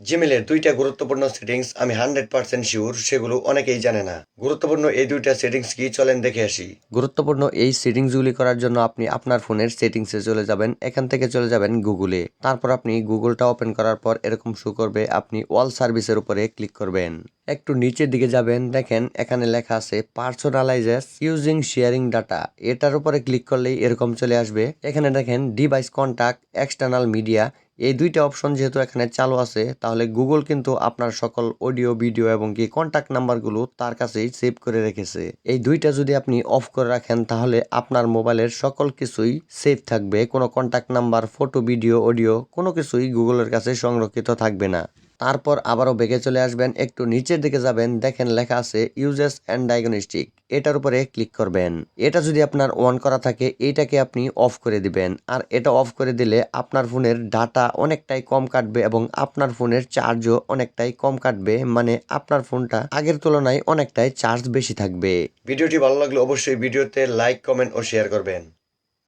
জিমেলের ২টা গুরুত্বপূর্ণ সেটিংস আমি 100% শিওর সেগুলো অনেকেই জানে না। গুরুত্বপূর্ণ এই ২টা সেটিংস কি চলেন দেখে আসি। গুরুত্বপূর্ণ এই সেটিংসগুলি করার জন্য আপনি আপনার ফোনের সেটিংসে চলে যাবেন, এখান থেকে চলে যাবেন গুগলে। তারপর আপনি গুগলটা ওপেন করার পর এরকম শো করবে, আপনি অল সার্ভিসের উপরে ক্লিক করবেন। একটু নিচের দিকে যাবেন, দেখেন এখানে লেখা আছে পার্সোনালাইজেস ইউজিং শেয়ারিং ডাটা। এটার উপরে ক্লিক করলেই এরকম চলে আসবে। এখানে দেখেন ডিভাইস কন্টাক্ট, এক্সটার্নাল মিডিয়া, এই ২টা অপশন যেহেতু এখানে চালু আছে, তাহলে গুগল কিন্তু আপনার সকল অডিও, ভিডিও এবং কি কন্টাক্ট নাম্বারগুলো তার কাছেই সেভ করে রেখেছে। এই ২টা যদি আপনি অফ করে রাখেন তাহলে আপনার মোবাইলের সকল কিছুই সেভ থাকবে। কোনো contact number, photo, video, audio কোনো কিছুই গুগলের কাছে সংরক্ষিত থাকবে না। তারপর আবারও বেগে চলে আসবেন, একটু নিচের দিকে যাবেন, দেখেন লেখা আছে ইউজেস অ্যান্ড ডায়াগনস্টিক। এটার উপরে ক্লিক করবেন। এটা যদি আপনার অন করা থাকে এইটাকে আপনি অফ করে দিবেন। আর এটা অফ করে দিলে আপনার ফোনের ডাটা অনেকটাই কম কাটবে এবং আপনার ফোনের চার্জও অনেকটাই কম কাটবে, মানে আপনার ফোনটা আগের তুলনায় অনেকটাই চার্জ বেশি থাকবে। ভিডিওটি ভালো লাগলে অবশ্যই ভিডিওতে লাইক, কমেন্ট ও শেয়ার করবেন।